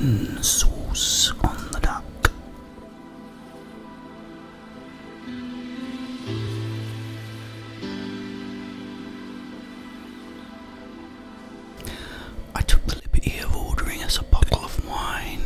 onion sauce on the duck. I took the liberty of ordering us a bottle of wine.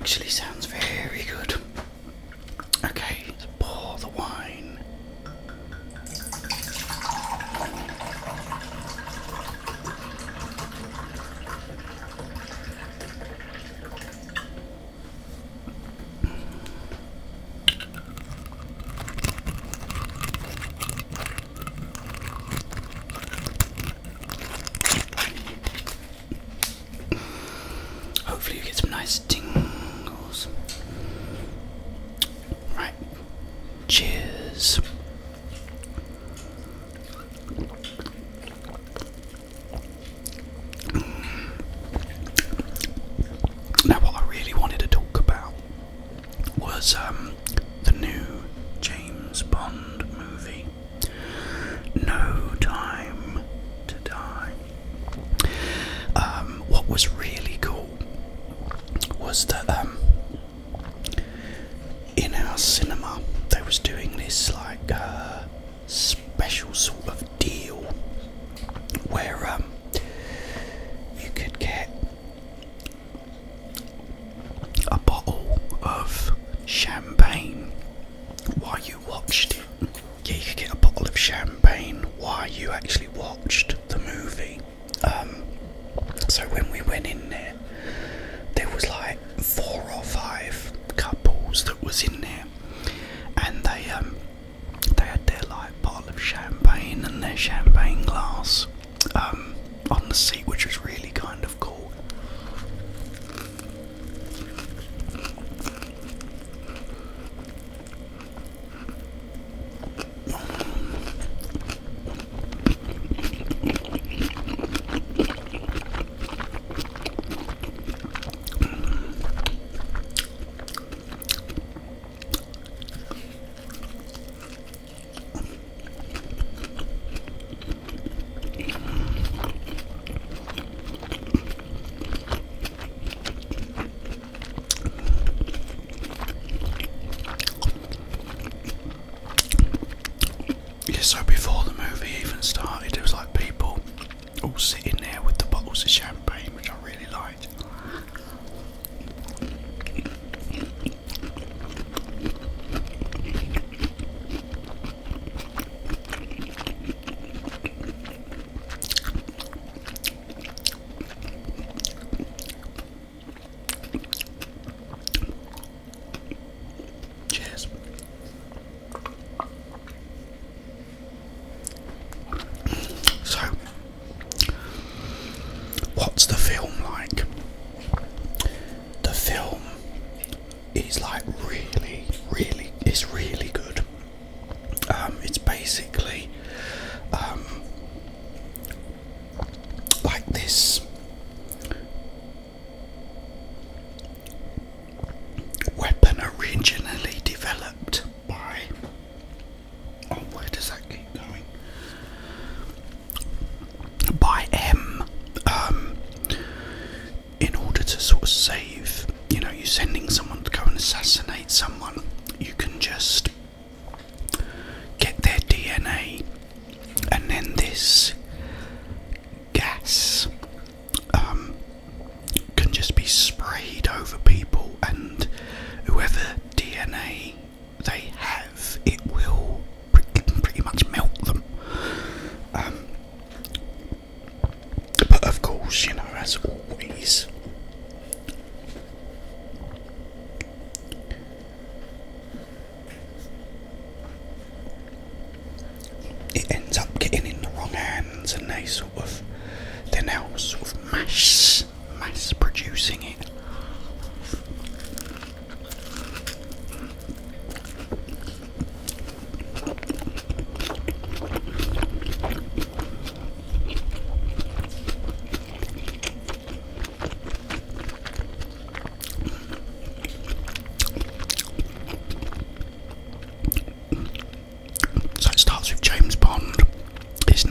Actually sounds very good. Okay, let's pour the wine. Hopefully you get some nice tingles. Right. Cheers. Now what I really wanted to talk about was the new James Bond movie, No Time to Die. What was really cool was that in our cinema they was doing this like special sort of deal where you could get a bottle of champagne while you watched it. Yeah, you could get a bottle of champagne while you actually watched the movie. So when we went in there was like 4 or 5 couples that was in there, and they had their like bottle of champagne and their champagne glass on the seat, which was really kind of cool. So before the movie even started, there was like people all sitting there with the bottles of champagne, which I really liked. Cheers. So, what's the film like? The film is like it's really good. It's basically like this weapon originally developed by, where does that keep going? By M, in order to sort of save, you're sending someone to go and assassinate someone, you can just get their DNA, and then this gas can just be sprayed over people, and whoever DNA they have, it will pretty much melt them. But of course, as always, it ends up getting in the wrong hands, and they're now sort of mass producing it.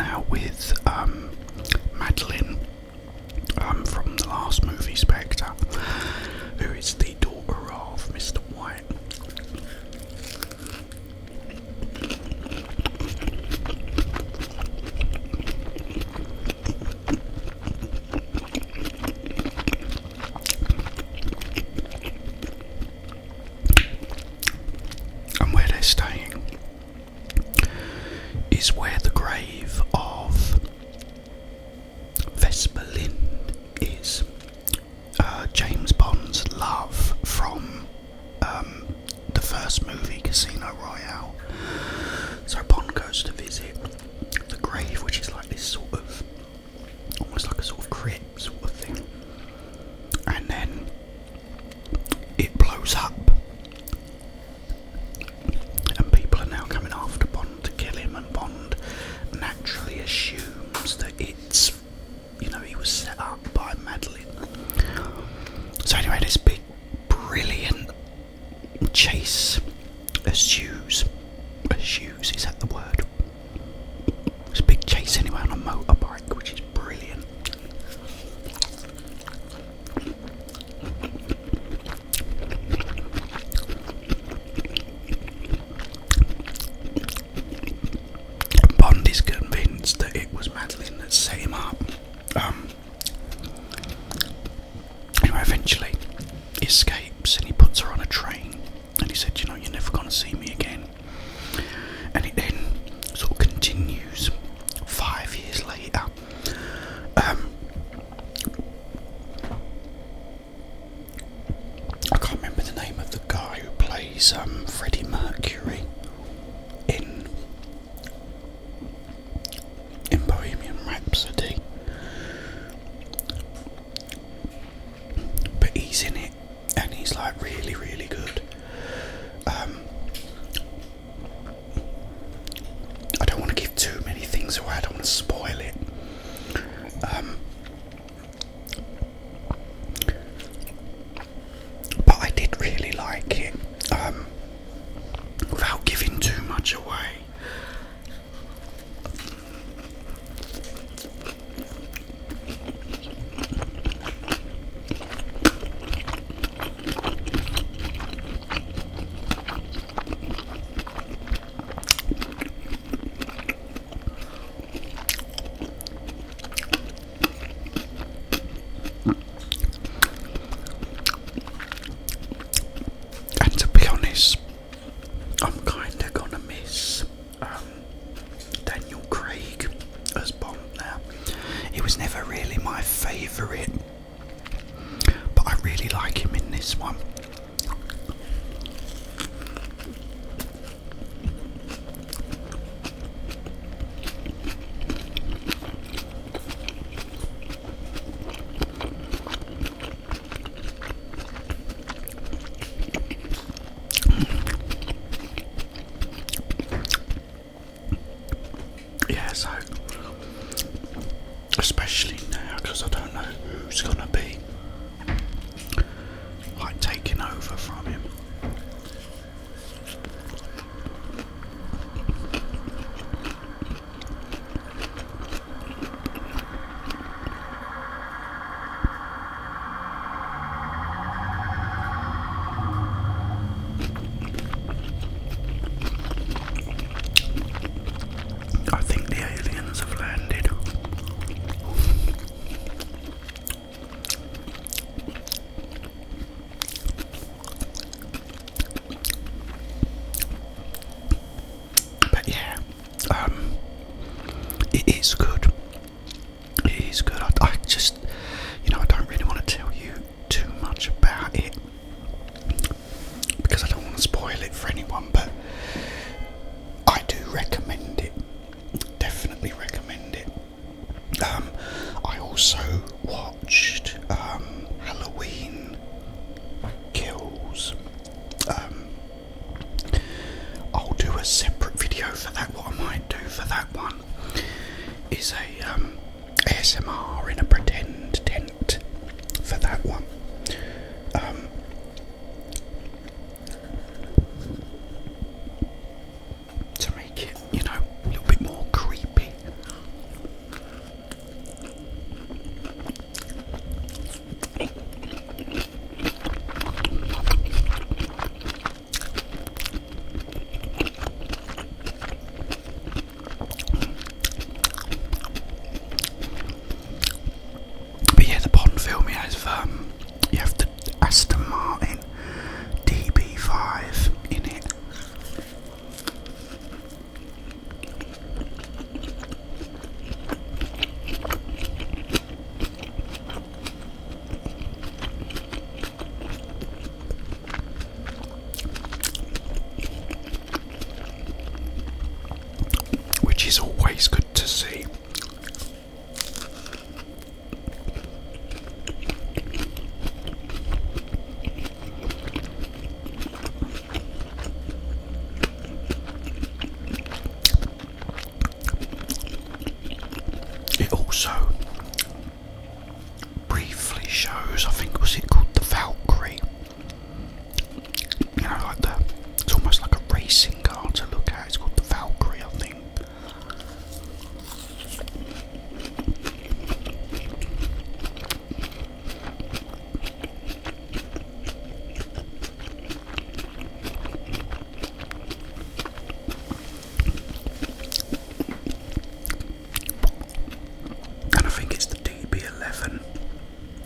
out with Madeline from the last movie Spectre, who is the daughter of Mr. White. And where they're staying is where the grave of Vesper Lind is. James Bond's love from the first movie, Casino Royale. So Bond goes to visit the grave, which is like this sort of, almost like a sort of crypt sort of thing. And then it blows up. And people are now coming after Bond to kill him, and Bond naturally assumes that it's, you know, he was set up by Madeline. So anyway, this big, brilliant chase ensues. Is that the word? It's a big chase anyway on a motorbike, which is brilliant. Bond is convinced that it was Madeline that set him up. Anyway, eventually he escapes and he puts her on a train, and he said, you know, you're never going to see me again. And it then sort of continues 5 years later. I can't remember the name of the guy who plays Freddie Mercury in Bohemian Rhapsody. But he's in it, and he's like really, really good. I don't want to give too many things away, I don't want to spoil it. But I did really like it, without giving too much away. And to be honest, I'm kinda gonna miss Daniel Craig as Bond now. He was never really my favourite, but I really like him in this one. Yeah, so especially now, because I don't know who's gonna be like taking over from him. I think the aliens have landed. But yeah, it is good. It is good. I just, you know, I don't really want to tell you too much about it because I don't want to spoil it for anyone, but I do recommend it. Definitely recommend it. I also watched Halloween Kills. I'll do a separate video for that. What I might do for that one is a ASMR in a pretend tent for that one. To make it, you know, a little bit more creepy. which is always good to see. It also briefly shows, I think, was it called the Valkyrie? You know, like it's almost like a racing car to look at. It's called the Valkyrie, I think. And I think it's the DB11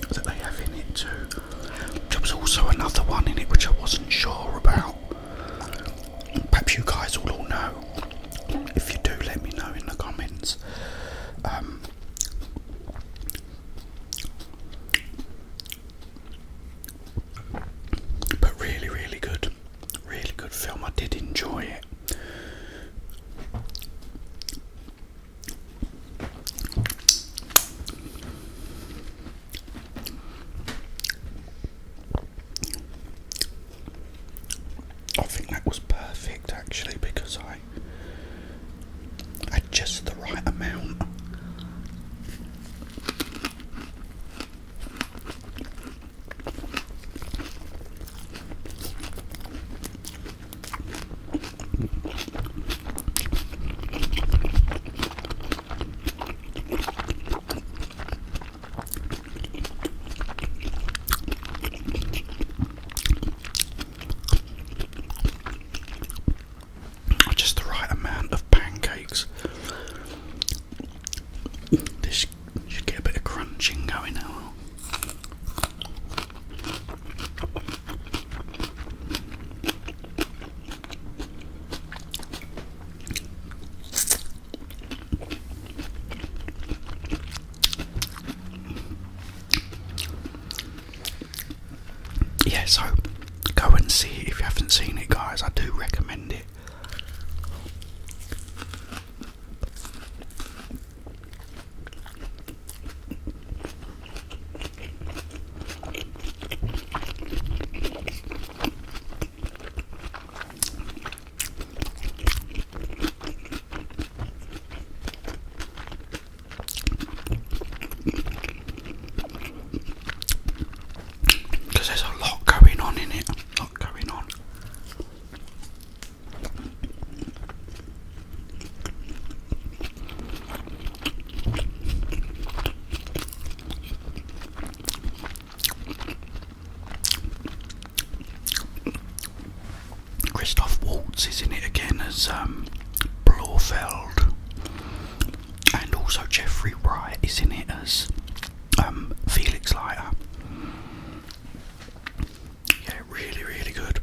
that they have in it too. There was also another one in it which I wasn't sure about. Perhaps you guys will all know. If you do, let me know in the comments. But really, really good. Really good film. I did enjoy it. I think that was perfect actually, because I had just the right amount. Just the right amount of pancakes. This should get a bit of crunching going now. Yeah, so go and see it if you haven't seen it, guys. I do recommend it. Because there's a lot going on in it. A lot going on. Christoph Waltz is in it again as Blofeld, and also Jeffrey Wright is in it as Felix Leiter. Yeah, really, really good.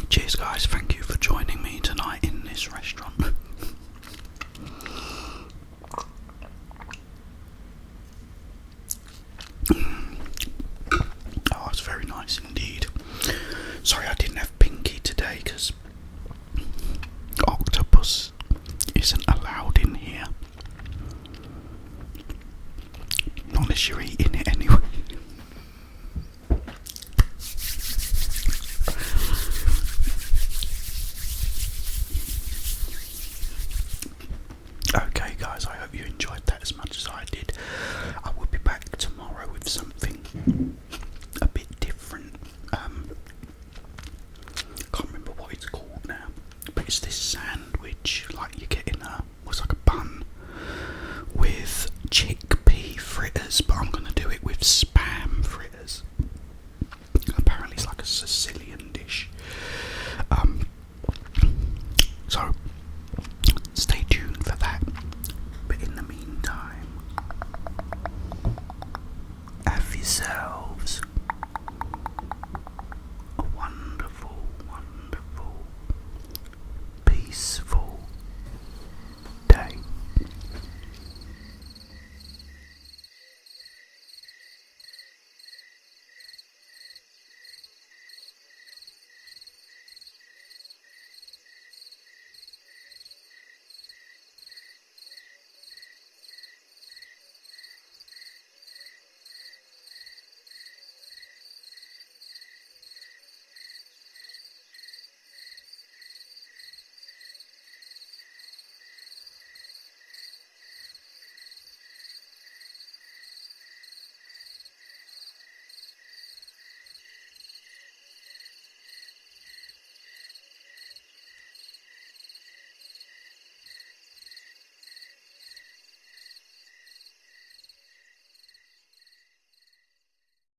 Cheers, guys. Thank you for joining me tonight in this restaurant. Oh, it's very nice indeed. Sorry I didn't have Pinky today because octopus isn't allowed in here. Not unless you're eating it anyway. Okay guys, I hope you enjoyed that as much as I did. I will be back tomorrow with something a bit different. Can't remember what it's called now, but it's this sandwich like you get